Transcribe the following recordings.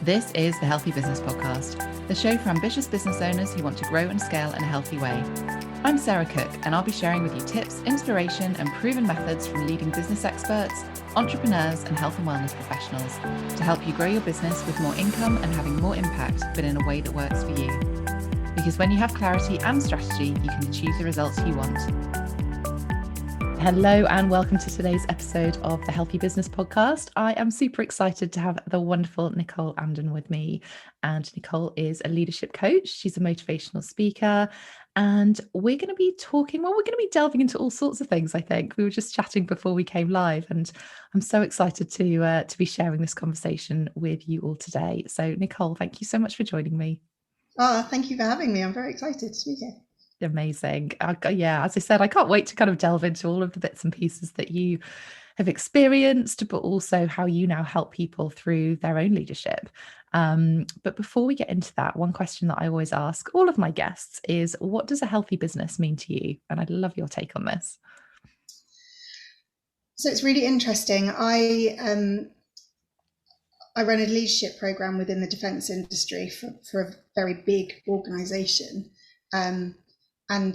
This is the Healthy Business Podcast, the show for ambitious business owners who want to grow and scale in a healthy way. I'm Sarah Cook, and I'll be sharing with you tips, inspiration, and proven methods from leading business experts, entrepreneurs, and health and wellness professionals to help you grow your business with more income and having more impact, but in a way that works for you. Because when you have clarity and strategy, you can achieve the results you want. Hello and welcome to today's episode of the Healthy Business Podcast. I am super excited to have the wonderful Nicole Andan with me. And Nicole is a leadership coach. She's a motivational speaker. And we're going to be delving into all sorts of things, I think. We were just chatting before we came live, and I'm so excited to be sharing this conversation with you all today. So Nicole, thank you so much for joining me. Oh, thank you for having me. I'm very excited to be here. Amazing. Yeah, as I said, I can't wait to kind of delve into all of the bits and pieces that you have experienced, but also how you now help people through their own leadership. But before we get into that, one question that I always ask all of my guests is, what does a healthy business mean to you? And I'd love your take on this. So it's really interesting. I run a leadership program within the defence industry for a very big organisation. And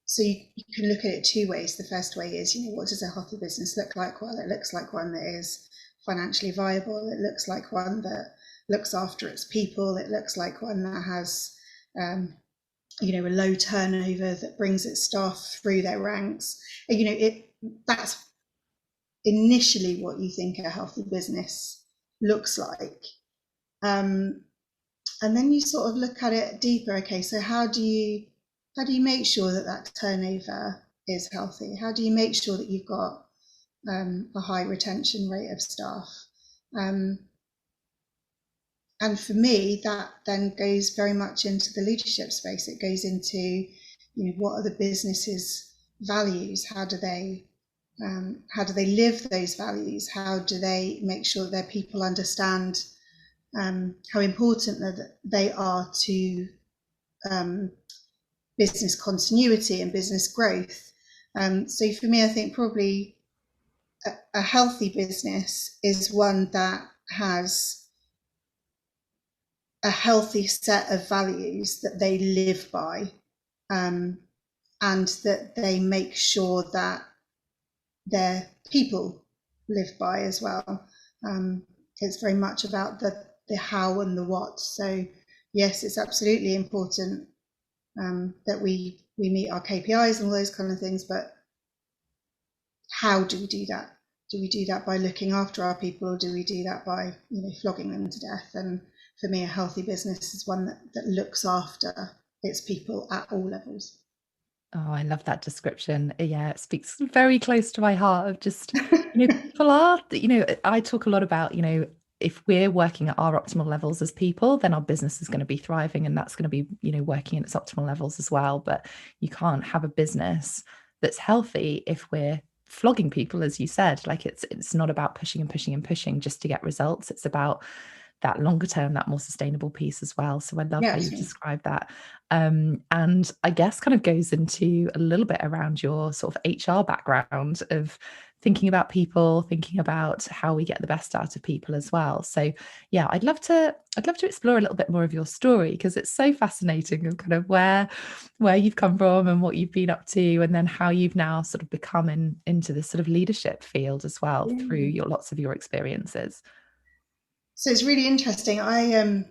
so you can look at it two ways. The first way is, what does a healthy business look like? Well, it looks like one that is financially viable. It looks like one that looks after its people. It looks like one that has, a low turnover, that brings its staff through their ranks. That's initially what you think a healthy business looks like. And then you sort of look at it deeper. Okay, so how do you make sure that turnover is healthy? How do you make sure that you've got a high retention rate of staff? And for me, that then goes very much into the leadership space. It goes into, what are the business's values? How do they live those values? How do they make sure that their people understand how important that they are to business continuity and business growth. So for me, I think probably a healthy business is one that has a healthy set of values that they live by, and that they make sure that their people live by as well. It's very much about the how and the what. So yes, it's absolutely important that we meet our KPIs and all those kind of things, but how do we do that? Do we do that by looking after our people, or do we do that by flogging them to death? And for me, a healthy business is one that looks after its people at all levels. Oh, I love that description. Yeah, it speaks very close to my heart of just, people are, I talk a lot about, if we're working at our optimal levels as people, then our business is going to be thriving, and that's going to be, working at its optimal levels as well. But you can't have a business that's healthy if we're flogging people, as you said. Like it's not about pushing and pushing and pushing just to get results. It's about that longer term, that more sustainable piece as well. So I love how you've described that. And I guess kind of goes into a little bit around your sort of HR background of thinking about people, thinking about how we get the best out of people as well. So yeah, I'd love to explore a little bit more of your story, because it's so fascinating, of kind of where you've come from and what you've been up to, and then how you've now sort of become into this sort of leadership field as well through lots of your experiences. So it's really interesting. I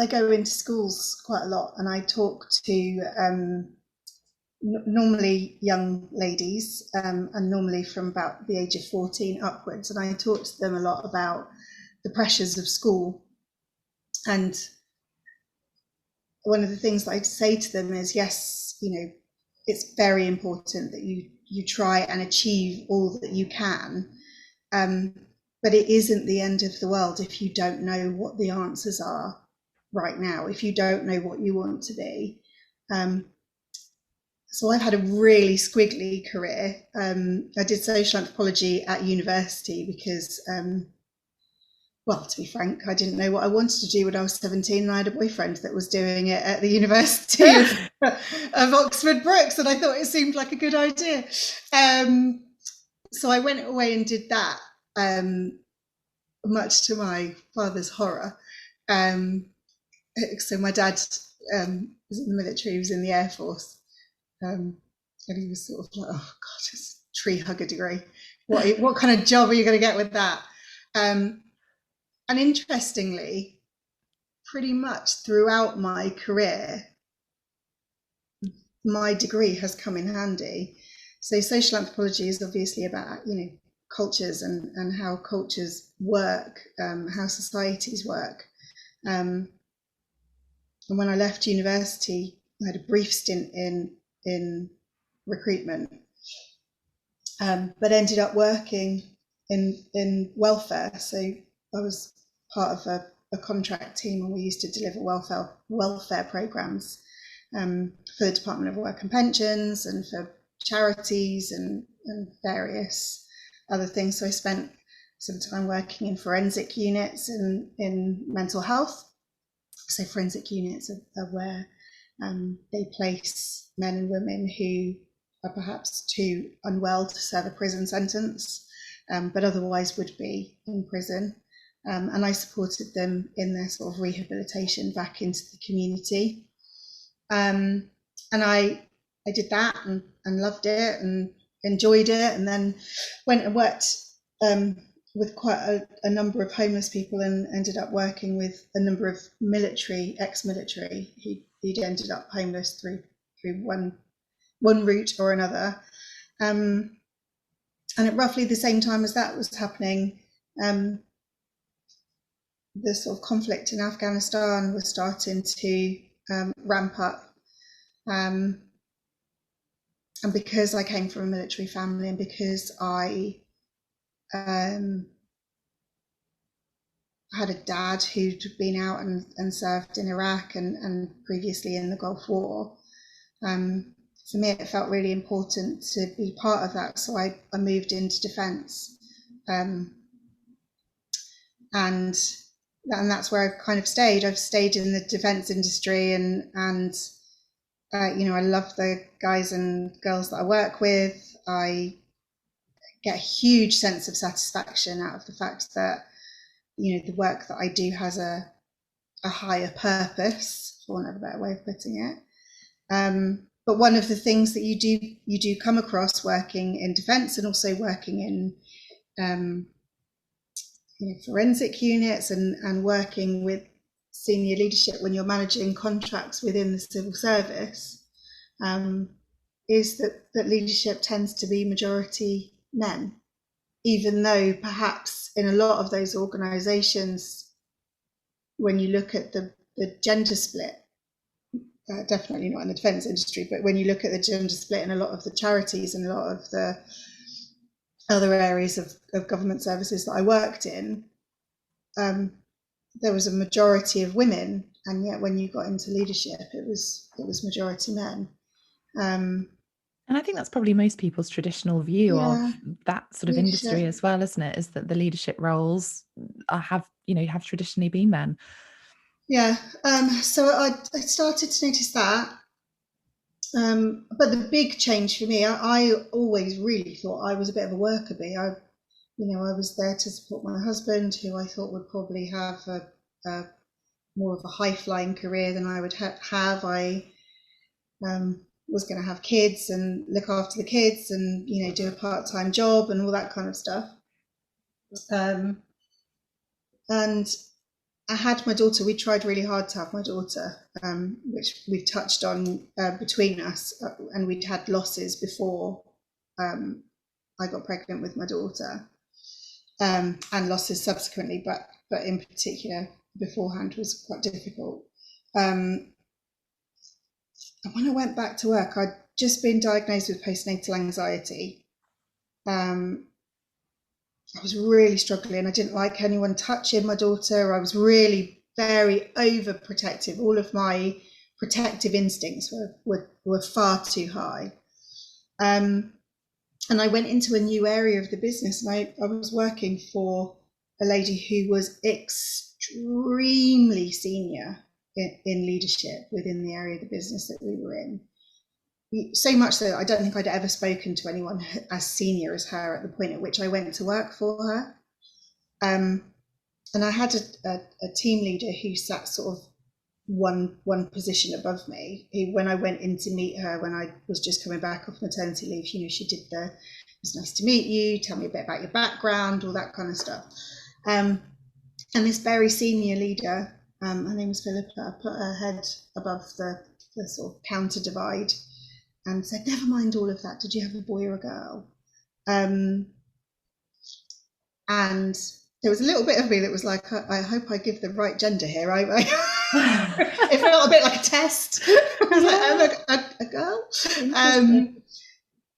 go into schools quite a lot, and I talk to normally young ladies, and normally from about the age of 14 upwards, and I talk to them a lot about the pressures of school. And one of the things that I say to them is, yes, it's very important that you try and achieve all that you can, but it isn't the end of the world if you don't know what the answers are right now, if you don't know what you want to be. So I've had a really squiggly career. I did social anthropology at university because, to be frank, I didn't know what I wanted to do when I was 17, and I had a boyfriend that was doing it at the University of Oxford Brookes, and I thought it seemed like a good idea. So I went away and did that. much to my father's horror. Um, so my dad was in the military, he was in the Air Force, and he was sort of like, oh God, it's tree hugger degree. What kind of job are you going to get with that? And interestingly, pretty much throughout my career, my degree has come in handy. So social anthropology is obviously about, cultures and how cultures work, how societies work. And when I left university, I had a brief stint in recruitment, but ended up working in welfare. So I was part of a contract team, and we used to deliver welfare programs for the Department of Work and Pensions and for charities and various other things. So I spent some time working in forensic units in mental health. So forensic units are where they place men and women who are perhaps too unwell to serve a prison sentence, but otherwise would be in prison. And I supported them in their sort of rehabilitation back into the community. And I did that and loved it and enjoyed it, and then went and worked with quite a number of homeless people, and ended up working with a number of ex-military who'd ended up homeless through one route or another. And at roughly the same time as that was happening, the sort of conflict in Afghanistan was starting to ramp up. And because I came from a military family, and because I had a dad who'd been out and served in Iraq and previously in the Gulf War, for me it felt really important to be part of that. So I moved into defence, and that's where I've kind of stayed. I've stayed in the defence industry, and I love the guys and girls that I work with. I get a huge sense of satisfaction out of the fact that the work that I do has a higher purpose, for want of a better way of putting it. But one of the things that you do come across working in defence, and also working in forensic units, and working with senior leadership when you're managing contracts within the civil service, is that leadership tends to be majority men, even though perhaps in a lot of those organisations, when you look at the gender split, definitely not in the defence industry, but when you look at the gender split in a lot of the charities and a lot of the other areas of government services that I worked in, there was a majority of women, and yet when you got into leadership, it was majority men. And I think that's probably most people's traditional view of Yeah, that sort of industry leadership. as well, isn't it? Is that the leadership roles have traditionally been men. Yeah. So I started to notice that. But the big change for me, I always really thought I was a bit of a worker bee. I was there to support my husband, who I thought would probably have a more of a high flying career than I would have. I was going to have kids and look after the kids, and do a part time job and all that kind of stuff. And I had my daughter. We tried really hard to have my daughter, which we've touched on between us, and we'd had losses before I got pregnant with my daughter, and losses subsequently, but in particular beforehand was quite difficult. And when I went back to work, I'd just been diagnosed with postnatal anxiety. I was really struggling. I didn't like anyone touching my daughter. I was really very overprotective. All of my protective instincts were far too high. And I went into a new area of the business, and I was working for a lady who was extremely senior in leadership within the area of the business that we were in. So much that I don't think I'd ever spoken to anyone as senior as her at the point at which I went to work for her. I had a team leader who sat sort of one position above me, who, when I went in to meet her when I was just coming back off maternity leave, she did the, it was nice to meet you, tell me a bit about your background, all that kind of stuff. And this very senior leader, her name was Philippa, put her head above the sort of counter divide and said, never mind all of that, did you have a boy or a girl? And there was a little bit of me that was like, I hope I give the right gender here. It felt a bit like a test. I was like, I'm a girl.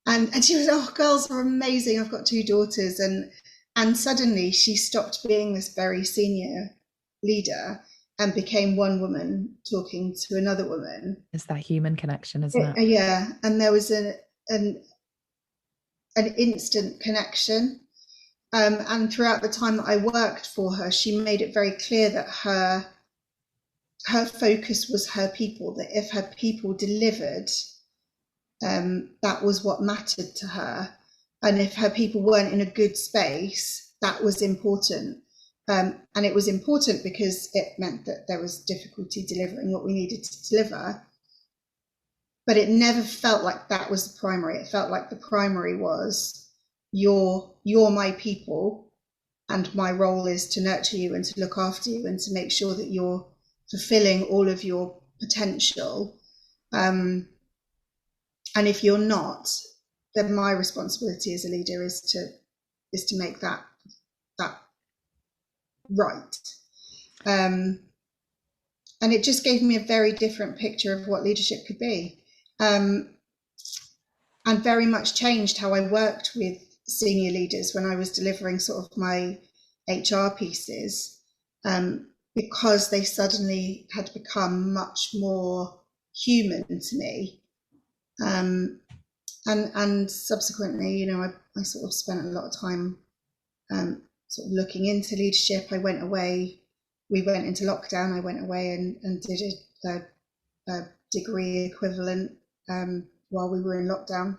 And she was, oh, girls are amazing. I've got 2 daughters. And suddenly she stopped being this very senior leader and became one woman talking to another woman. It's that human connection, isn't it? Yeah. And there was an instant connection. And throughout the time that I worked for her, she made it very clear that her focus was her people, that if her people delivered, that was what mattered to her. And if her people weren't in a good space, that was important. And it was important because it meant that there was difficulty delivering what we needed to deliver. But it never felt like that was the primary. It felt like the primary was, you're my people, and my role is to nurture you and to look after you and to make sure that you're fulfilling all of your potential. And if you're not, then my responsibility as a leader is to make that right. And it just gave me a very different picture of what leadership could be, and very much changed how I worked with senior leaders when I was delivering sort of my HR pieces, because they suddenly had become much more human to me. And subsequently, I sort of spent a lot of time sort of looking into leadership. I went away, we went into lockdown, I went away and did a degree equivalent while we were in lockdown.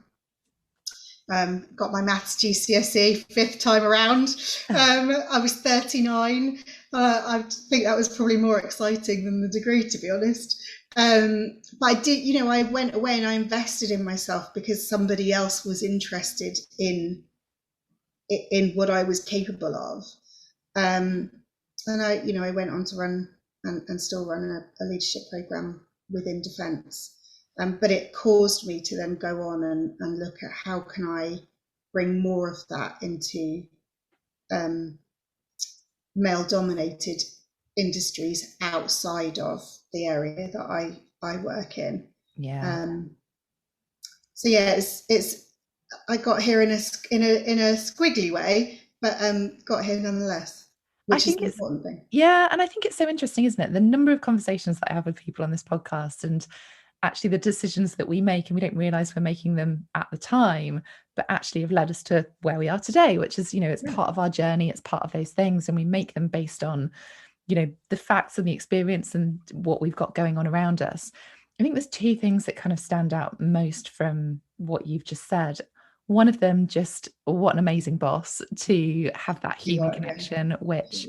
Got my maths GCSE 5th time around. I was 39. I think that was probably more exciting than the degree, to be honest. But I did, I went away and I invested in myself because somebody else was interested in what I was capable of. And I went on to run and still run a leadership program within defence. But it caused me to then go on and look at how can I bring more of that into male-dominated industries outside of the area that I work in. Yeah. So yeah, it's I got here in a squiggly way, but got here nonetheless, I which is think the it's, important thing. yeah, and I think it's so interesting, isn't it? The number of conversations that I have with people on this podcast, and actually the decisions that we make, and we don't realize we're making them at the time, but actually have led us to where we are today, which is, it's part of our journey, it's part of those things, and we make them based on, the facts and the experience and what we've got going on around us. I think there's 2 things that kind of stand out most from what you've just said. One of them, just what an amazing boss to have that human connection, which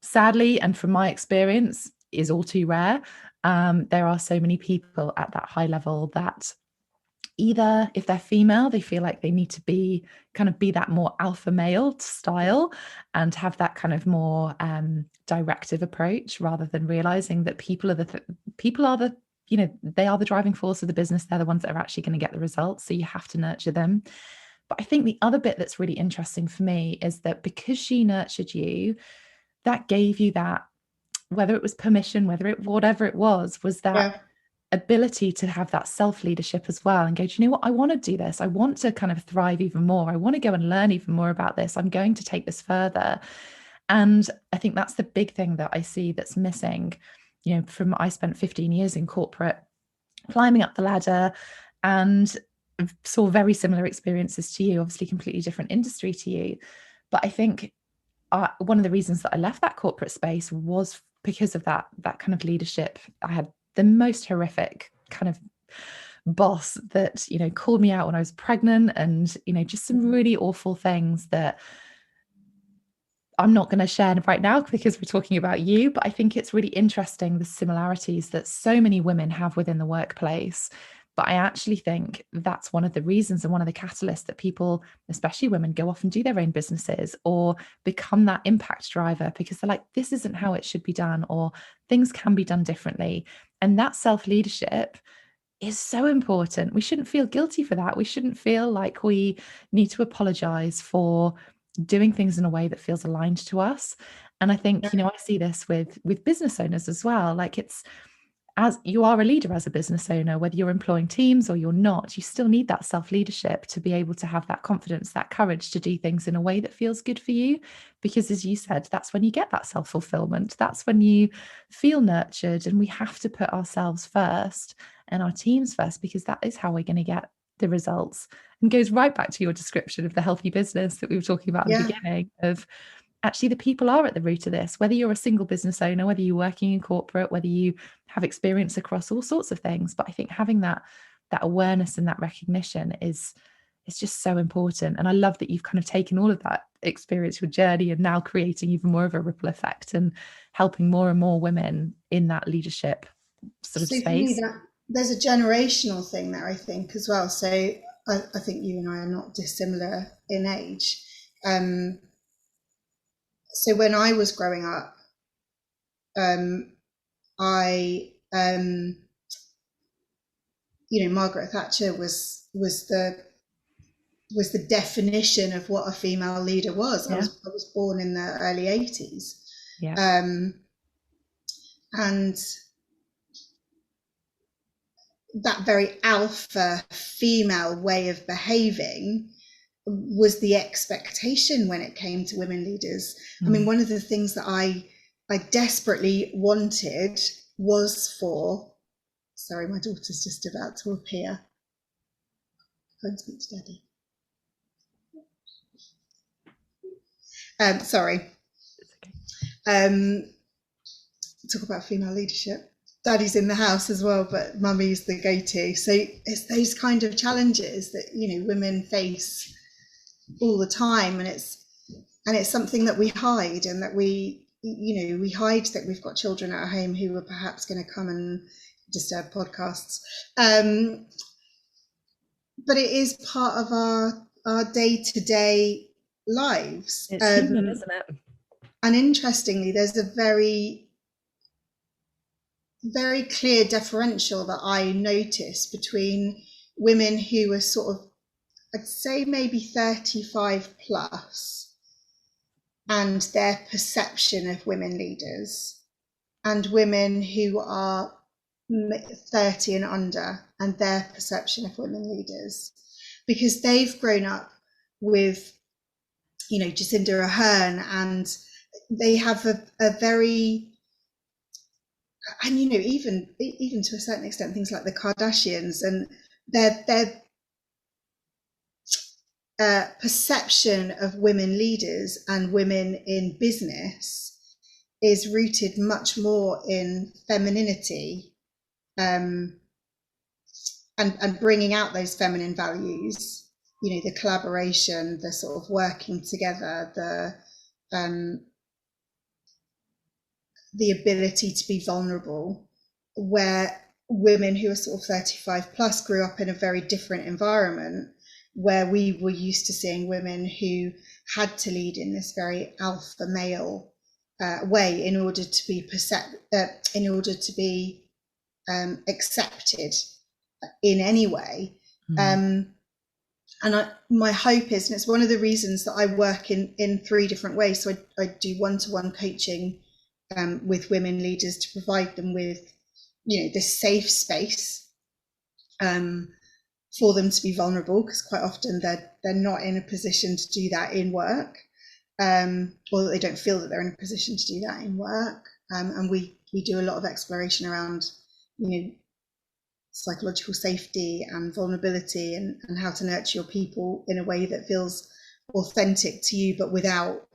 sadly, and from my experience, is all too rare. There are so many people at that high level that either, if they're female, they feel like they need to be that more alpha male style and have that kind of more directive approach, rather than realizing that people are the they are the driving force of the business. They're the ones that are actually going to get the results. So you have to nurture them. But I think the other bit that's really interesting for me is that because she nurtured you, that gave you that, whether it was permission, whatever it was that ability to have that self-leadership as well, and go, do you know what, I want to do this, I want to kind of thrive even more, I want to go and learn even more about this, I'm going to take this further. And I think that's the big thing that I see that's missing. I spent 15 years in corporate, climbing up the ladder, and saw very similar experiences to you, obviously completely different industry to you. But I think one of the reasons that I left that corporate space was because of that kind of leadership. I had the most horrific kind of boss that, called me out when I was pregnant, and, just some really awful things that I'm not going to share right now because we're talking about you, but I think it's really interesting the similarities that so many women have within the workplace. But I actually think that's one of the reasons and one of the catalysts that people, especially women, go off and do their own businesses or become that impact driver because they're like, this isn't how it should be done, or things can be done differently. And that self leadership is so important. We shouldn't feel guilty for that. We shouldn't feel like we need to apologize for doing things in a way that feels aligned to us. And I think, I see this with business owners as well. Like, it's, as you are a leader as a business owner, whether you're employing teams or you're not, you still need that self leadership to be able to have that confidence, that courage to do things in a way that feels good for you. Because as you said, that's when you get that self fulfillment. That's when you feel nurtured. And we have to put ourselves first and our teams first, because that is how we're going to get the results. And goes right back to your description of the healthy business that we were talking about in the Yeah. beginning of, actually the people are at the root of this, whether you're a single business owner, whether you're working in corporate, whether you have experience across all sorts of things. But I think having that awareness and that recognition is just so important. And I love that you've kind of taken all of that experiential journey and now creating even more of a ripple effect and helping more and more women in that leadership sort of So for me, space. that there's a generational thing there, I think, as well. So I think you and I are not dissimilar in age. So when I was growing up, I Margaret Thatcher was the definition of what a female leader was. Yeah. I was born in the early 80s. Yeah. And that very alpha female way of behaving was the expectation when it came to women leaders. I mean, one of the things that I desperately wanted was for, sorry, my daughter's just about to appear. Go and speak to Daddy. Sorry. It's okay. Talk about female leadership. Daddy's in the house as well, but mummy's the go-to. So it's those kind of challenges that women face all the time, and it's something that we hide, and that we hide that we've got children at home who are perhaps going to come and disturb podcasts. But it is part of our day-to-day lives. It's human, isn't it? And interestingly, there's a very, very clear differential that I notice between women who are sort of, I'd say maybe 35 plus, and their perception of women leaders, and women who are 30 and under and their perception of women leaders, because they've grown up with Jacinda Ardern, and they have a very, and even to a certain extent things like the Kardashians, and their perception of women leaders and women in business is rooted much more in femininity, and bringing out those feminine values, the collaboration, the sort of working together, the ability to be vulnerable, where women who are sort of 35 plus grew up in a very different environment, where we were used to seeing women who had to lead in this very alpha male way in order to be accepted in any way. And my hope is, and it's one of the reasons that I work in 3 different ways. So I do one-to-one coaching with women leaders to provide them with, this safe space for them to be vulnerable, because quite often they're not in a position to do that in work, or they don't feel that they're in a position to do that in work. And we do a lot of exploration around, psychological safety and vulnerability, and how to nurture your people in a way that feels authentic to you, but without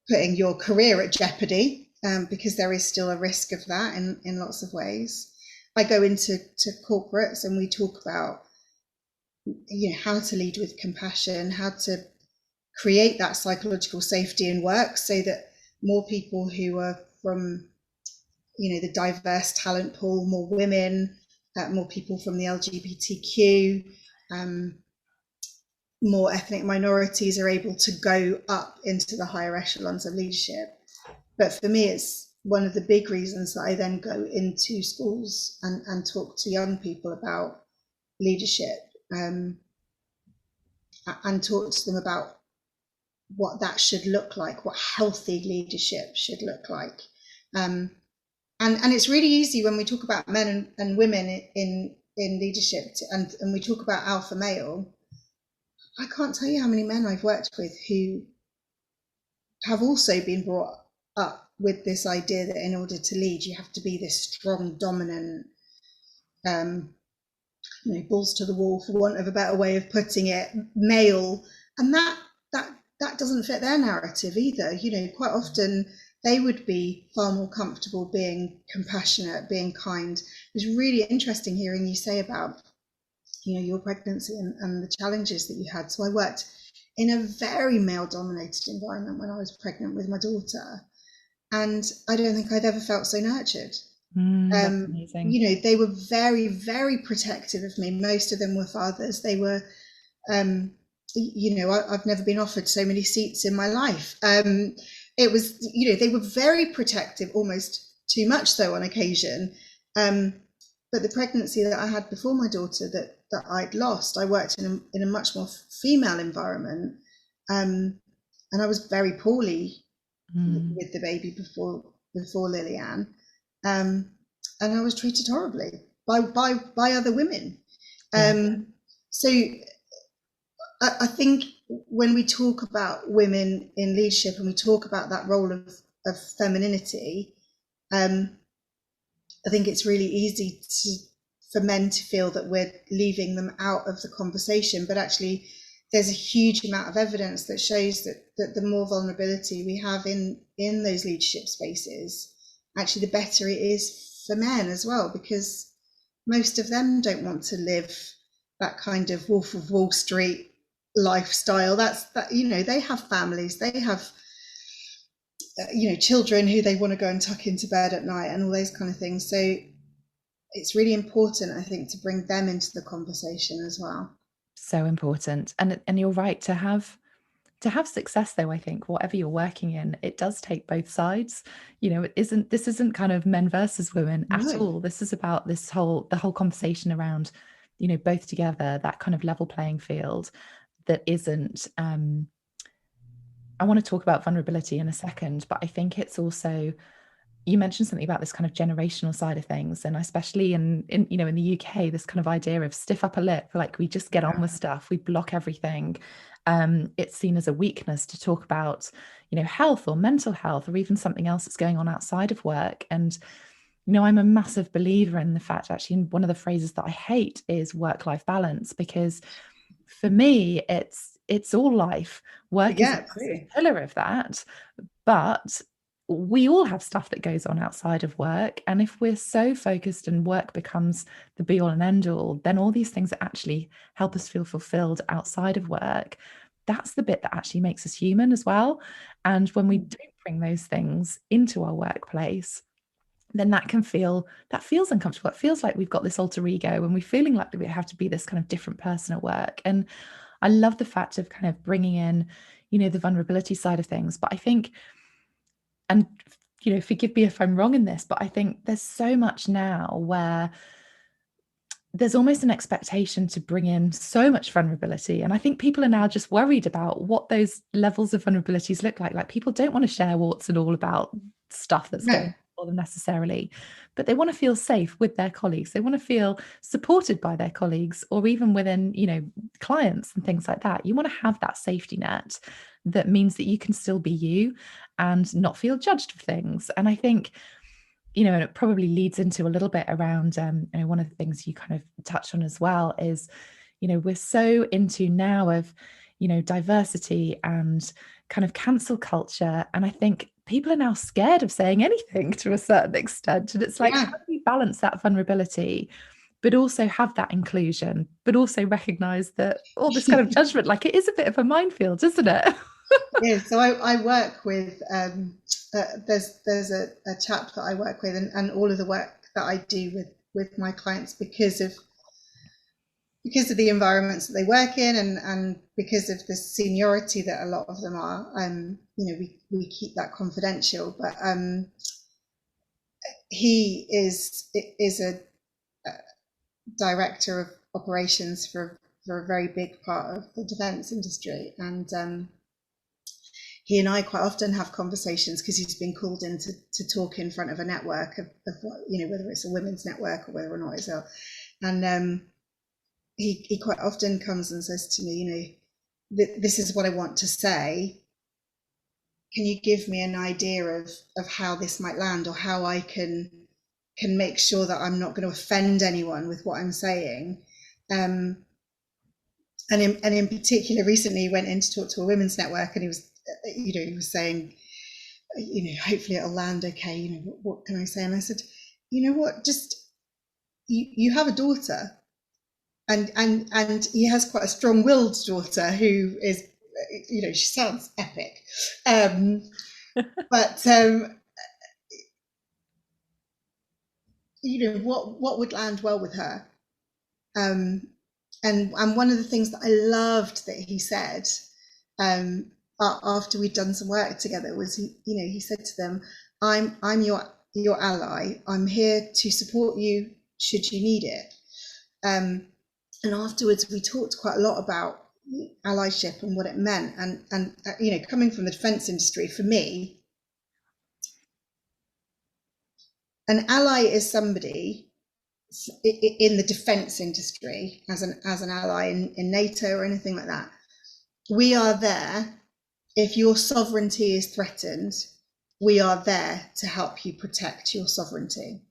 putting your career at jeopardy, because there is still a risk of that in lots of ways. I go into corporates and we talk about how to lead with compassion, how to create that psychological safety in work so that more people who are from, the diverse talent pool, more women, more people from the LGBTQ, more ethnic minorities are able to go up into the higher echelons of leadership. But for me, it's one of the big reasons that I then go into schools and talk to young people about leadership, and talk to them about what that should look like, what healthy leadership should look like. And it's really easy when we talk about men and women in leadership, and we talk about alpha male. I can't tell you how many men I've worked with who have also been brought up with this idea that in order to lead, you have to be this strong, dominant, balls to the wall, for want of a better way of putting it, male, and that doesn't fit their narrative either. Quite often they would be far more comfortable being compassionate, being kind. It was really interesting hearing you say about your pregnancy and the challenges that you had. So I worked in a very male dominated environment when I was pregnant with my daughter, and I don't think I'd ever felt so nurtured. That's amazing. They were very, very protective of me. Most of them were fathers. They were, I've never been offered so many seats in my life. It was, they were very protective, almost too much so on occasion. But the pregnancy that I had before my daughter that I'd lost, I worked in a much more female environment, and I was very poorly with the baby before Lillian, and I was treated horribly by other women. Yeah. So I think when we talk about women in leadership and we talk about that role of femininity, I think it's really easy for men to feel that we're leaving them out of the conversation, but actually there's a huge amount of evidence that shows that the more vulnerability we have in those leadership spaces, actually the better it is for men as well, because most of them don't want to live that kind of Wolf of Wall Street lifestyle. They have families, they have children who they want to go and tuck into bed at night and all those kind of things. So it's really important, I think, to bring them into the conversation as well. So important. And you're right, to have success though, I think whatever you're working in, it does take both sides. This isn't kind of men versus women at No. all. This is about the whole conversation around, both together, that kind of level playing field that isn't I want to talk about vulnerability in a second, but I think it's also, you mentioned something about this kind of generational side of things, and especially in the UK, this kind of idea of stiff upper lip, like we just get on with stuff, we block everything. It's seen as a weakness to talk about health or mental health or even something else that's going on outside of work. And I'm a massive believer in the fact, actually, one of the phrases that I hate is work-life balance, because for me it's all life. Work is a Yeah, massive absolutely. pillar of that, but we all have stuff that goes on outside of work. And if we're so focused and work becomes the be all and end all, then all these things that actually help us feel fulfilled outside of work, that's the bit that actually makes us human as well. And when we don't bring those things into our workplace, then that feels uncomfortable. It feels like we've got this alter ego and we're feeling like we have to be this kind of different person at work. And I love the fact of kind of bringing in, the vulnerability side of things. But I think, and forgive me if I'm wrong in this, but I think there's so much now where there's almost an expectation to bring in so much vulnerability. And I think people are now just worried about what those levels of vulnerabilities look like. Like, people don't want to share warts and all about stuff that's going No. on for them necessarily, but they want to feel safe with their colleagues. They want to feel supported by their colleagues, or even within, clients and things like that. You want to have that safety net that means that you can still be you and not feel judged for things. And I think, and it probably leads into a little bit around, one of the things you kind of touched on as well is, we're so into now of, diversity and kind of cancel culture. And I think people are now scared of saying anything to a certain extent. And it's like, how Yeah. do you balance that vulnerability, but also have that inclusion, but also recognize that all this kind of judgment, like it is a bit of a minefield, isn't it? Yeah, so I work with there's a chap that I work with, and all of the work that I do with my clients because of the environments that they work in, and because of the seniority that a lot of them are, we keep that confidential. But he is a director of operations for a very big part of the defence industry, and he and I quite often have conversations because he's been called in to talk in front of a network of whether it's a women's network or whether or not it's a, and he quite often comes and says to me, this is what I want to say. Can you give me an idea of how this might land, or how I can make sure that I'm not going to offend anyone with what I'm saying? And in particular, recently he went in to talk to a women's network, and he was saying, hopefully it'll land okay. What can I say? And I said, what, just you have a daughter, and he has quite a strong-willed daughter who is, she sounds epic, but what would land well with her? And one of the things that I loved that he said, after we'd done some work together, was he said to them, I'm your ally. I'm here to support you should you need it. And afterwards we talked quite a lot about allyship and what it meant. And coming from the defence industry, for me, an ally is somebody in the defence industry, as an ally in NATO or anything like that. We are there if your sovereignty is threatened. We are there to help you protect your sovereignty.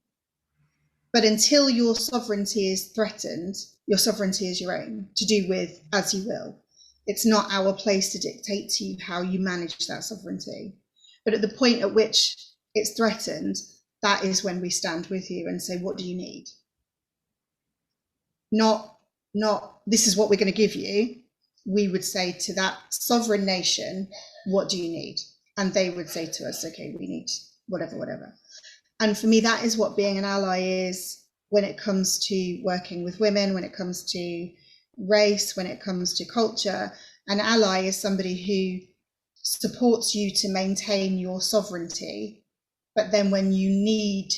But until your sovereignty is threatened, your sovereignty is your own, to do with as you will. It's not our place to dictate to you how you manage that sovereignty. But at the point at which it's threatened, that is when we stand with you and say, what do you need? Not this is what we're going to give you. We would say to that sovereign nation, what do you need? And they would say to us, okay, we need whatever. And for me, that is what being an ally is when it comes to working with women, when it comes to race, when it comes to culture. An ally is somebody who supports you to maintain your sovereignty, but then when you need,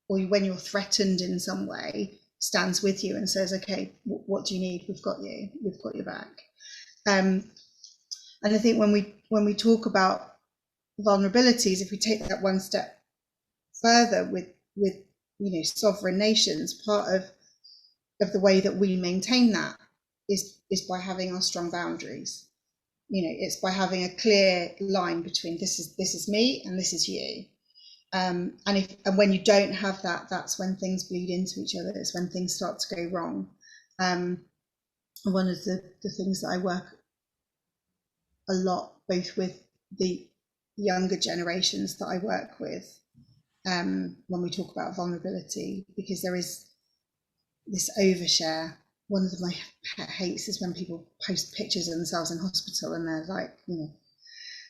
or when you're threatened in some way, stands with you and says, okay, what do you need? We've got your back. And I think when we talk about vulnerabilities, if we take that one step further with sovereign nations, part of the way that we maintain that is by having our strong boundaries. It's by having a clear line between this is me and this is you. And when you don't have that, that's when things bleed into each other. It's when things start to go wrong. One of the things that I work a lot, both with the younger generations that I work with, when we talk about vulnerability, because there is this overshare. One of my pet hates is when people post pictures of themselves in hospital and they're like, I'm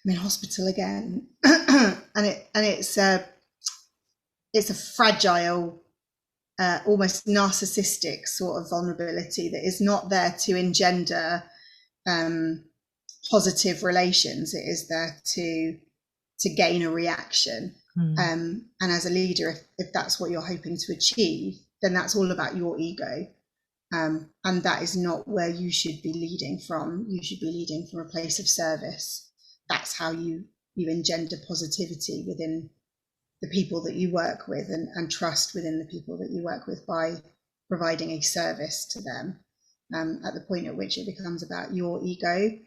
in hospital again, and it's a fragile, almost narcissistic sort of vulnerability that is not there to engender positive relations. It is there to gain a reaction. And as a leader, if that's what you're hoping to achieve, then that's all about your ego. And that is not where you should be leading from. You should be leading from a place of service. That's how you engender positivity within the people that you work with, and trust within the people that you work with, by providing a service to them. At the point at which it becomes about your ego,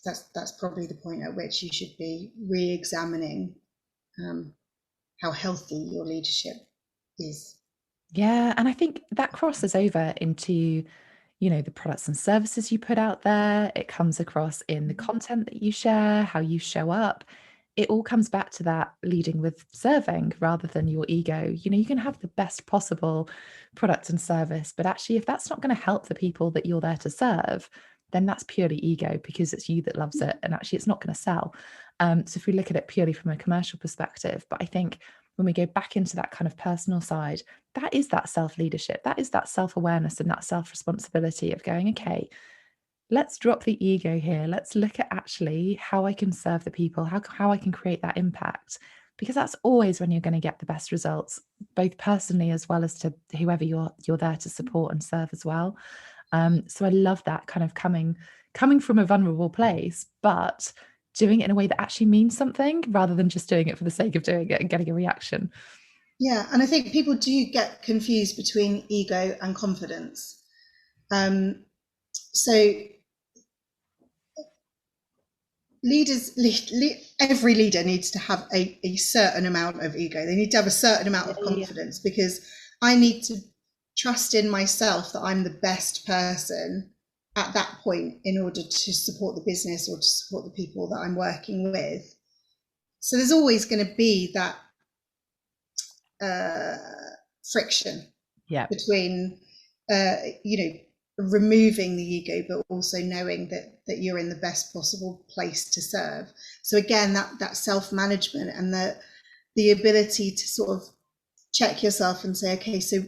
that's probably the point at which you should be re-examining how healthy your leadership is. Yeah, and I think that crosses over into, the products and services you put out there. It comes across in the content that you share, how you show up. it all comes back to that leading with serving rather than your ego. You can have the best possible product and service, but actually, if that's not going to help the people that you're there to serve, then that's purely ego because it's you that loves it. And actually, it's not going to sell. So if we look at it purely from a commercial perspective, but I think when we go back into that kind of personal side, that is that self leadership, that is that self awareness and that self responsibility of going, okay, let's drop the ego here. Let's look at actually how I can serve the people, how I can create that impact. Because that's always when you're going to get the best results, both personally as well as to whoever you're there to support and serve as well. So I love that kind of coming from a vulnerable place, but doing it in a way that actually means something rather than just doing it for the sake of doing it and getting a reaction. Yeah, and I think people do get confused between ego and confidence. So every leader needs to have a certain amount of ego. They need to have a certain amount Yeah, of yeah, confidence, because I need to trust in myself that I'm the best person at that point in order to support the business or to support the people that I'm working with. So there's always going to be that uh, friction yeah, between, you know, removing the ego, but also knowing that you're in the best possible place to serve. So again, that self management and the ability to sort of check yourself and say, okay, so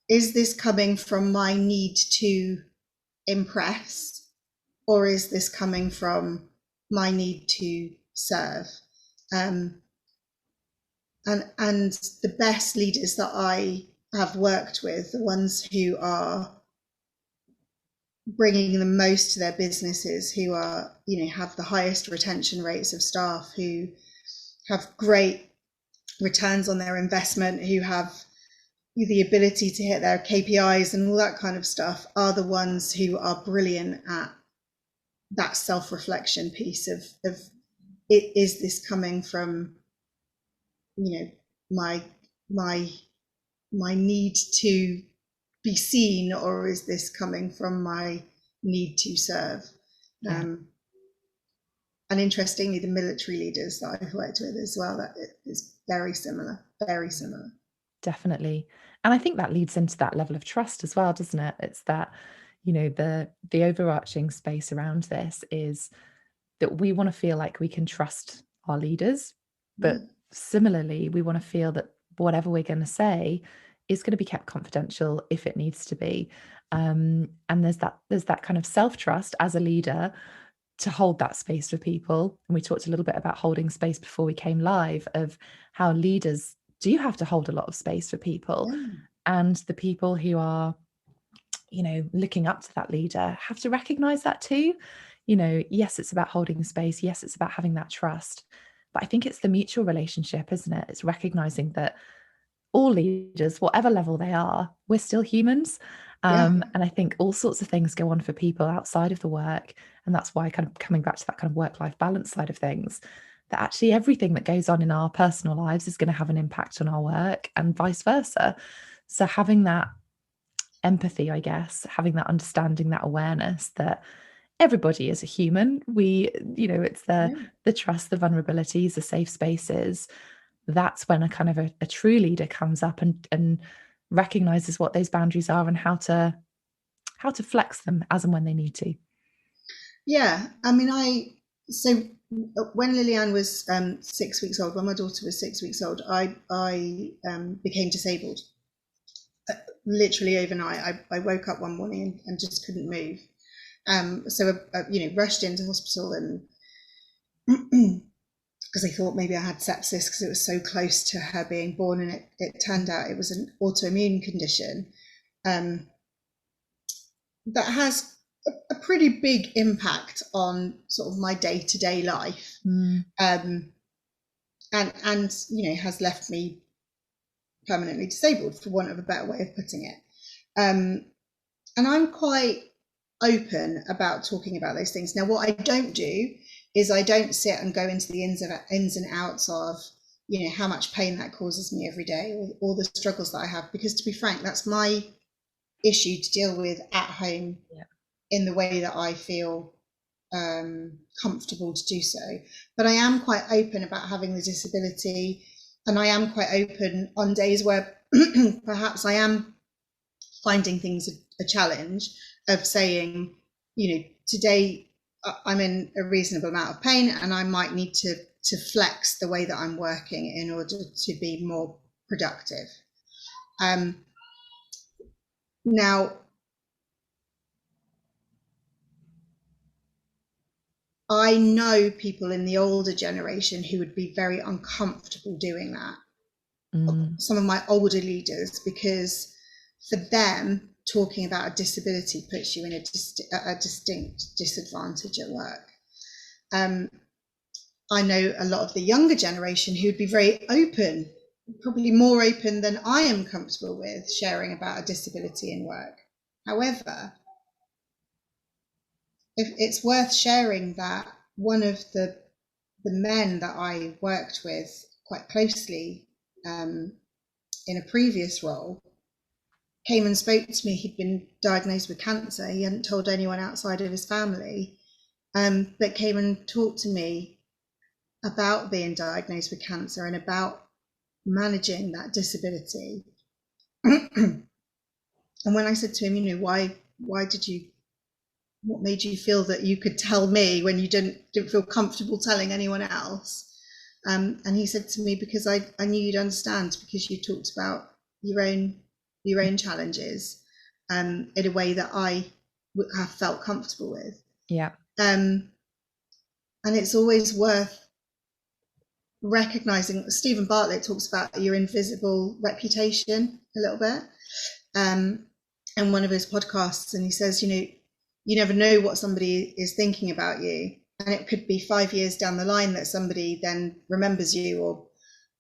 is this coming from my need to impress, or is this coming from my need to serve? Um, and the best leaders that I have worked with, the ones who are bringing the most to their businesses, who are, have the highest retention rates of staff, who have great returns on their investment, who have the ability to hit their KPIs and all that kind of stuff, are the ones who are brilliant at that self-reflection piece of is this coming from, my my my need to be seen, or is this coming from my need to serve? yeah. Um, and interestingly, the military leaders that I've worked with as well, that is very similar, very similar. Definitely. And I think that leads into that level of trust as well, doesn't it? It's that, the overarching space around this is that we want to feel like we can trust our leaders, Yeah, but similarly, we want to feel that whatever we're going to say is going to be kept confidential if it needs to be. And there's that kind of self-trust as a leader to hold that space for people. And we talked a little bit about holding space before we came live, of how leaders do have to hold a lot of space for people. yeah, And the people who are, looking up to that leader have to recognize that too. Yes, it's about holding space. Yes, it's about having that trust. But I think it's the mutual relationship, isn't it? It's recognizing that all leaders, whatever level they are, we're still humans. yeah, And I think all sorts of things go on for people outside of the work. And that's why, kind of coming back to that kind of work life balance side of things, that actually everything that goes on in our personal lives is going to have an impact on our work and vice versa. So having that empathy, I guess, having that understanding, that awareness that everybody is a human. It's the yeah. the trust, the vulnerabilities, the safe spaces. That's when a kind of a true leader comes up and recognizes what those boundaries are and how to flex them as and when they need to. Yeah, I mean, so when Lillian was 6 weeks old, when my daughter was 6 weeks old, I became disabled literally overnight. I woke up one morning and just couldn't move. So rushed into hospital, and because they thought maybe I had sepsis because it was so close to her being born, and it turned out it was an autoimmune condition um, that has a pretty big impact on sort of my day-to-day life, Mm, um, and has left me permanently disabled, for want of a better way of putting it. And I'm quite open about talking about those things. Now, what I don't do is I don't sit and go into the ins and outs of how much pain that causes me every day, or the struggles that I have, because to be frank, that's my issue to deal with at home yeah. in the way that I feel comfortable to do so. But I am quite open about having the disability, and I am quite open on days where perhaps I am finding things a challenge, of saying, today I'm in a reasonable amount of pain and I might need to flex the way that I'm working in order to be more productive. Now, I know people in the older generation who would be very uncomfortable doing that. Some of my older leaders, because for them, talking about a disability puts you in a distinct disadvantage at work. I know a lot of the younger generation who would be very open, probably more open than I am comfortable with, sharing about a disability in work. However, if it's worth sharing that one of the men that I worked with quite closely in a previous role came and spoke to me. He'd been diagnosed with cancer. He hadn't told anyone outside of his family, but came and talked to me about being diagnosed with cancer and about managing that disability. And when I said to him, why did you, what made you feel that you could tell me when you didn't feel comfortable telling anyone else? And he said to me, because I knew you'd understand, because you talked about your own challenges in a way that I have felt comfortable with. Yeah. And it's always worth recognizing. Stephen Bartlett talks about your invisible reputation a little bit in one of his podcasts, and he says, you never know what somebody is thinking about you, and it could be 5 years down the line that somebody then remembers you, or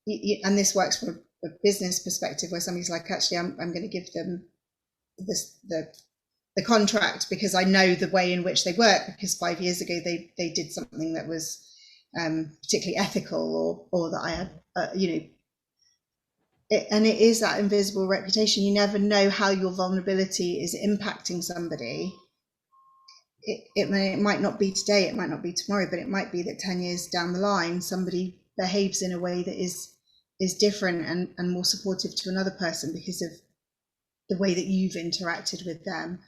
and this works from a business perspective, where somebody's like, actually, I'm going to give them the contract because I know the way in which they work, because 5 years ago they did something that was particularly ethical, or that I had, and it is that invisible reputation. You never know how your vulnerability is impacting somebody. It might not be today, it might not be tomorrow, but it might be that 10 years down the line, somebody behaves in a way that is different and more supportive to another person because of the way that you've interacted with them.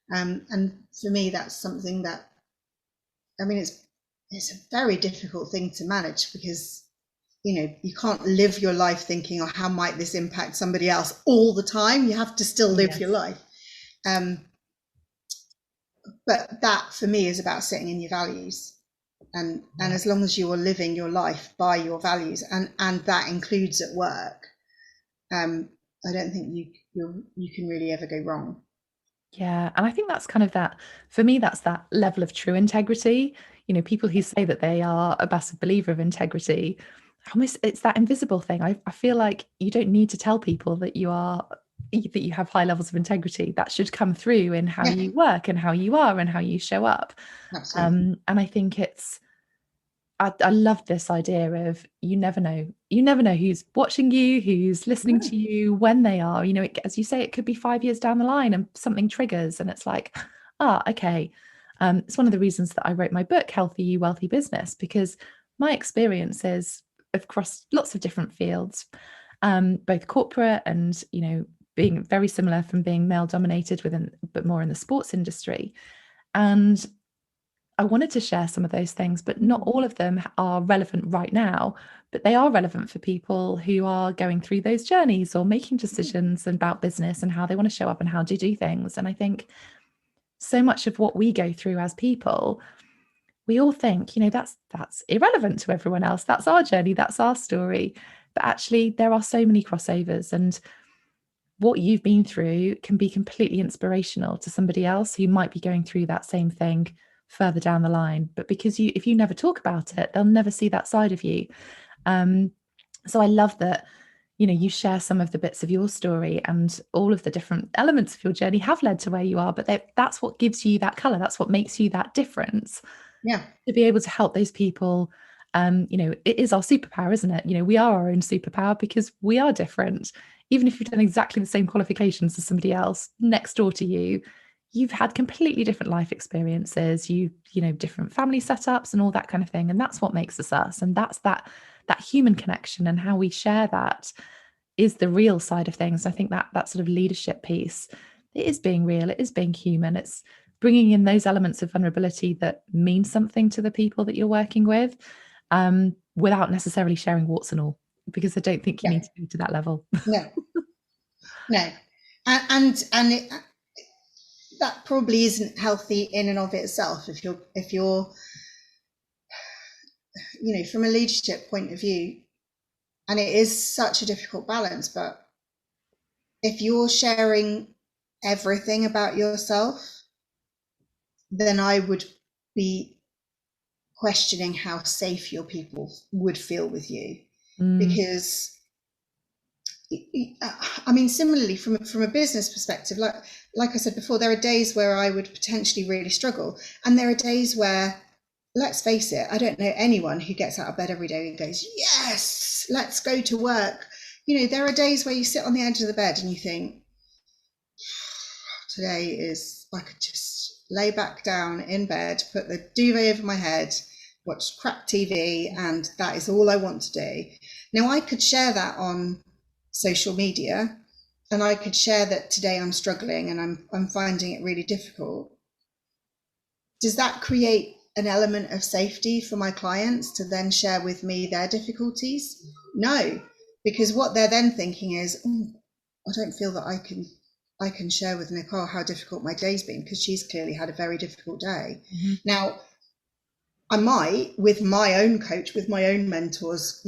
And for me, that's something that, it's a very difficult thing to manage, because you can't live your life thinking, how might this impact somebody else all the time. You have to still live your life. But that for me is about sitting in your values, and as long as you are living your life by your values, and that includes at work, I don't think you can really ever go wrong. Yeah. And I think that's kind of that, for me, that's that level of true integrity. People who say that they are a massive believer of integrity, almost it's that invisible thing. I feel like you don't need to tell people that you have high levels of integrity. That should come through in how you work and how you are and how you show up. Absolutely. And I think I love this idea of you never know who's watching you, who's listening to you, when they are. As you say, it could be 5 years down the line and something triggers, and it's like, okay. It's one of the reasons that I wrote my book, Healthy You, Wealthy Business, because my experiences across lots of different fields, both corporate and being very similar, from being male dominated but more in the sports industry. And I wanted to share some of those things, but not all of them are relevant right now. But they are relevant for people who are going through those journeys or making decisions about business and how they want to show up and how to do things. And I think so much of what we go through as people, we all think, that's irrelevant to everyone else. That's our journey, that's our story. But actually, there are so many crossovers, and what you've been through can be completely inspirational to somebody else who might be going through that same thing further down the line. But because if you never talk about it, they'll never see that side of you. So I love that, you share some of the bits of your story, and all of the different elements of your journey have led to where you are. But that's what gives you that color. That's what makes you that difference. Yeah. To be able to help those people. It is our superpower, isn't it? We are our own superpower because we are different. Even if you've done exactly the same qualifications as somebody else next door to you, you've had completely different life experiences, you know, different family setups and all that kind of thing. And that's what makes us us. And that's that human connection, and how we share that is the real side of things. I think that that sort of leadership piece, it is being real, it is being human, it's bringing in those elements of vulnerability that mean something to the people that you're working with, without necessarily sharing warts and all, because I don't think you No, need to go to that level. no, no. And that probably isn't healthy in and of itself if you're from a leadership point of view, and it is such a difficult balance, but if you're sharing everything about yourself, then I would be questioning how safe your people would feel with you. Mm, Because I mean, similarly, from a business perspective, like I said before, there are days where I would potentially really struggle, and there are days where, let's face it, I don't know anyone who gets out of bed every day and goes, "Yes, let's go to work." There are days where you sit on the edge of the bed and you think, "Today is I could just lay back down in bed, put the duvet over my head, watch crap TV, and that is all I want to do." Now, I could share that on social media, and I could share that today I'm struggling and I'm finding it really difficult. Does that create an element of safety for my clients to then share with me their difficulties? No, because what they're then thinking is, "Oh, I don't feel that I can share with Nicole how difficult my day's been, because she's clearly had a very difficult day." mhm. Now, I might, with my own coach, with my own mentors,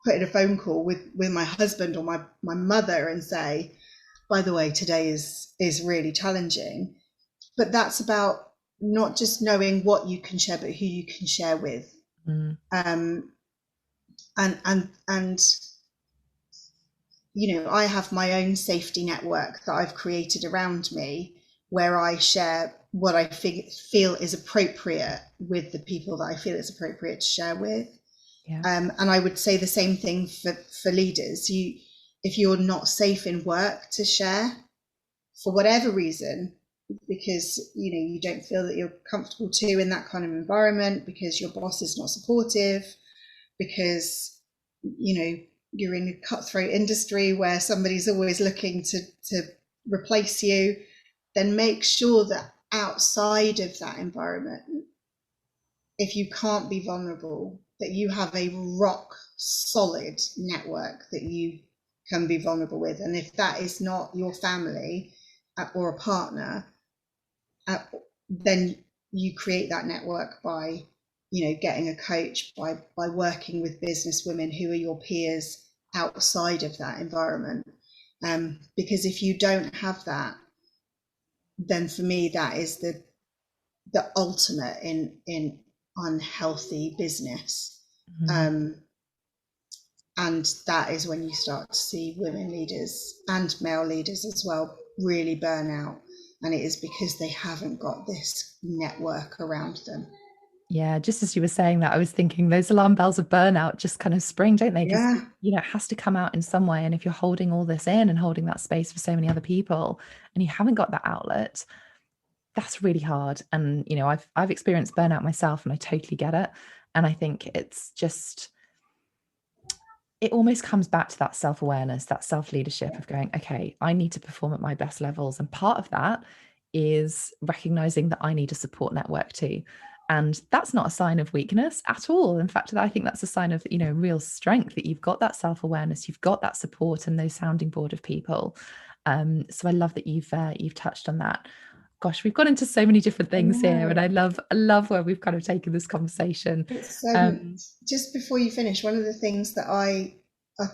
put in a phone call with my husband or my mother and say, "By the way, today is really challenging." But that's about not just knowing what you can share, but who you can share with. Mm, Um, and I have my own safety network that I've created around me, where I share what I feel is appropriate with the people that I feel it's appropriate to share with. yeah. And I would say the same thing for leaders. If you're not safe in work to share for whatever reason, because you don't feel that you're comfortable to in that kind of environment, because your boss is not supportive, because you're in a cutthroat industry where somebody's always looking to replace you, then make sure that outside of that environment, if you can't be vulnerable, that you have a rock solid network that you can be vulnerable with. And if that is not your family or a partner, then you create that network by getting a coach, by working with business women who are your peers outside of that environment. Because if you don't have that, then for me that is the ultimate in unhealthy business. Mm. um, and that is when you start to see women leaders and male leaders as well really burn out, and it is because they haven't got this network around them. Yeah, just as you were saying that, I was thinking those alarm bells of burnout just kind of spring, don't they? Because, Yeah, you know, it has to come out in some way. And if you're holding all this in and holding that space for so many other people and you haven't got that outlet, that's really hard. And, you know, I've experienced burnout myself and I totally get it. And I think it's just, it almost comes back to that self-awareness, that self-leadership of going, okay, I need to perform at my best levels. And part of that is recognizing that I need a support network too. And that's not a sign of weakness at all. In fact, I think that's a sign of, you know, real strength, that you've got that self-awareness, you've got that support and those sounding board of people. So I love that you've touched on that. Gosh, we've got into so many different I things here, and know. I love where we've kind of taken this conversation. It's Um, just before you finish, one of the things that I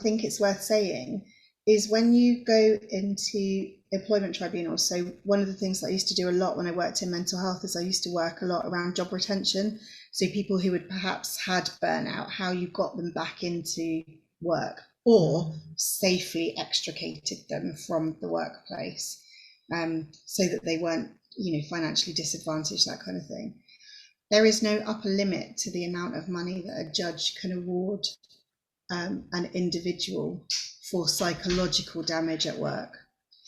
think it's worth saying is, when you go into employment tribunals. So one of the things that I used to do a lot when I worked in mental health is I used to work a lot around job retention. So people who had perhaps had burnout, how you got them back into work or safely extricated them from the workplace, so that they weren't financially disadvantaged, that kind of thing. There is no upper limit to the amount of money that a judge can award an individual for psychological damage at work.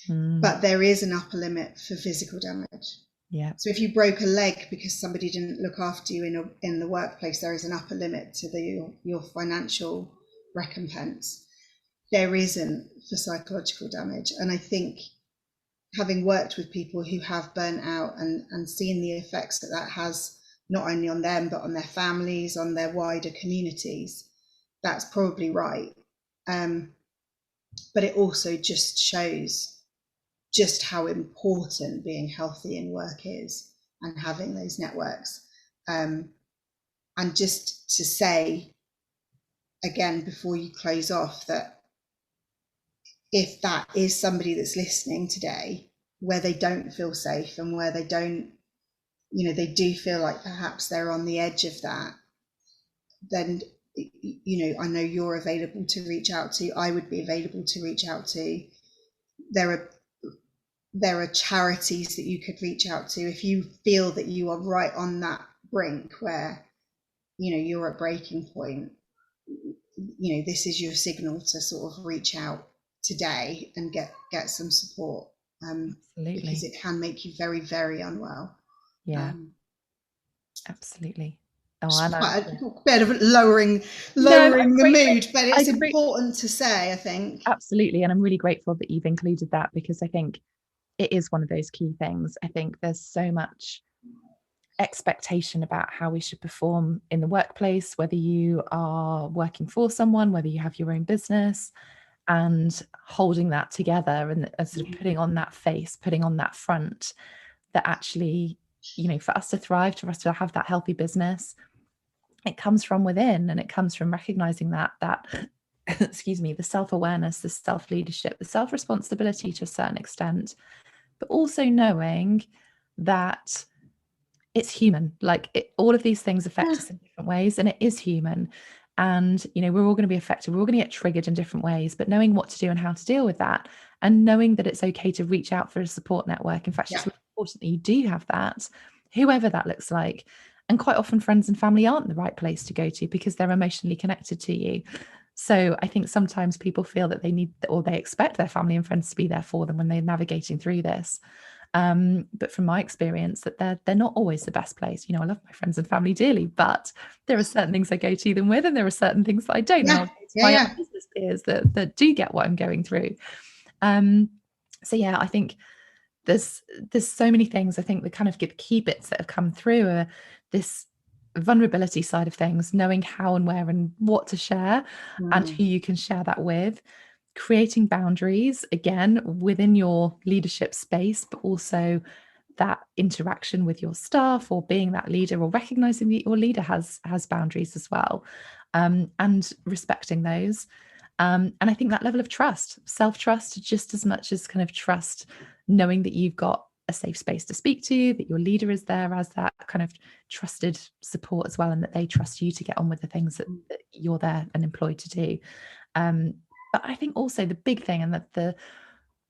Mm. but there is an upper limit for physical damage. Yeah. So if you broke a leg because somebody didn't look after you in the workplace, there is an upper limit to your financial recompense. There isn't for psychological damage. And I think, having worked with people who have burnt out and seen the effects that that has, not only on them, but on their families, on their wider communities, that's probably right. But it also just shows just how important being healthy in work is, and having those networks. And just to say again, before you close off, that if that is somebody that's listening today, where they don't feel safe and where they don't, they do feel like perhaps they're on the edge of that, then, I know you're available to reach out to. I would be available to reach out to. There are charities that you could reach out to if you feel that you are right on that brink where, you're at breaking point. This is your signal to sort of reach out today and get some support, because Absolutely. it can make you very, very unwell. Yeah, Um, absolutely. Oh, it's and I, quite yeah. a bit of lowering No, I'm the grateful. mood, but I it's agree. important to say, I think. Absolutely. And I'm really grateful that you've included that, because I think it is one of those key things. I think there's so much expectation about how we should perform in the workplace, whether you are working for someone, whether you have your own business, and holding that together and sort of putting on that face, putting on that front, that actually, for us to thrive, for us to have that healthy business, it comes from within, and it comes from recognizing that excuse me, the self-awareness, the self-leadership, the self-responsibility to a certain extent, but also knowing that it's human. All of these things affect Yeah. us in different ways, and it is human. And we're all going to be affected. We're all going to get triggered in different ways. But knowing what to do and how to deal with that, and knowing that it's okay to reach out for a support network. In fact, Yeah. it's really important that you do have that, whoever that looks like. And quite often, friends and family aren't the right place to go to because they're emotionally connected to you. So I think sometimes people feel that they need, or they expect their family and friends to be there for them when they're navigating through this. But from my experience, that they're not always the best place. I love my friends and family dearly, but there are certain things I go to them with, and there are certain things that I don't. And I'll Yeah. go to Yeah. my other Yeah. business peers that do get what I'm going through. So yeah, I think there's so many things. I think the kind of key bits that have come through are this vulnerability side of things, knowing how and where and what to share, and Mm. who you can share that with, creating boundaries again within your leadership space, but also that interaction with your staff, or being that leader, or recognizing that your leader has boundaries as well, and respecting those. And I think that level of trust, self-trust, just as much as kind of trust, knowing that you've got a safe space to speak to, that your leader is there as that kind of trusted support as well, and that they trust you to get on with the things that you're there and employed to do. Um, but I think also the big thing, and that the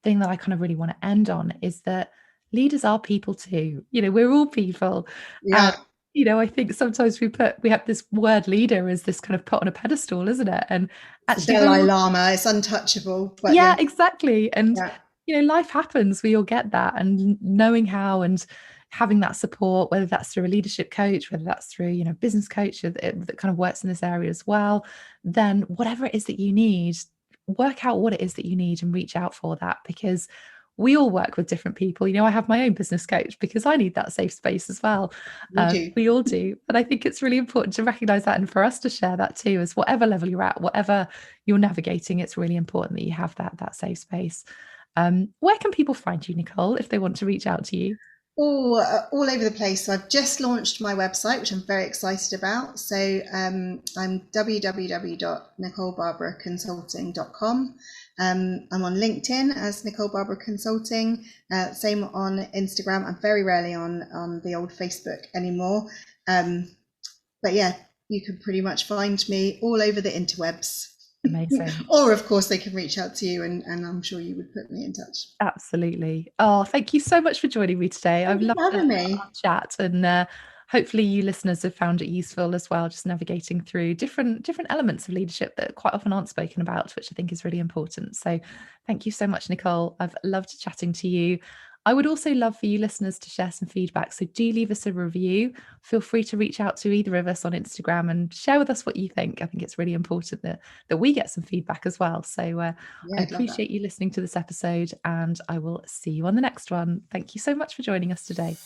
thing that I kind of really want to end on, is that leaders are people too. We're all people. And Yeah. I think sometimes we have this word leader as this kind of put on a pedestal, isn't it? And It's the actually we're Dalai all, Lama. It's untouchable, but yeah, yeah. exactly. And Yeah. life happens, we all get that, and knowing how, and having that support, whether that's through a leadership coach, whether that's through business coach that kind of works in this area as well, then whatever it is that you need, work out what it is that you need and reach out for that, because we all work with different people. I have my own business coach because I need that safe space as well. You do. We all do. But I think it's really important to recognize that, and for us to share that too, as whatever level you're at, whatever you're navigating, it's really important that you have that safe space. Where can people find you, Nicole, if they want to reach out to you? All over the place. So I've just launched my website, which I'm very excited about. So I'm www.nicolebarbaraconsulting.com. I'm on LinkedIn as Nicole Barbara Consulting. Same on Instagram. I'm very rarely on the old Facebook anymore. But yeah, you can pretty much find me all over the interwebs. Amazing. Or of course they can reach out to you, and I'm sure you would put me in touch. Absolutely. Oh, thank you so much for joining me today. I've Thank you loved for having our me. chat, and hopefully you listeners have found it useful as well, just navigating through different elements of leadership that quite often aren't spoken about, which I think is really important. So thank you so much, Nicole. I've loved chatting to you. I would also love for you listeners to share some feedback. So do leave us a review. Feel free to reach out to either of us on Instagram and share with us what you think. I think it's really important that we get some feedback as well. So I Yeah, I'd love that. appreciate you listening to this episode, and I will see you on the next one. Thank you so much for joining us today.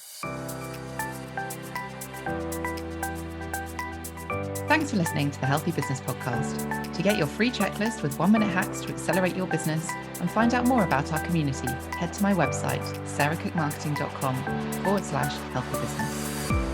Thanks for listening to the Healthy Business Podcast. To get your free checklist with 1-minute hacks to accelerate your business and find out more about our community, head to my website, sarahcookmarketing.com/healthy business.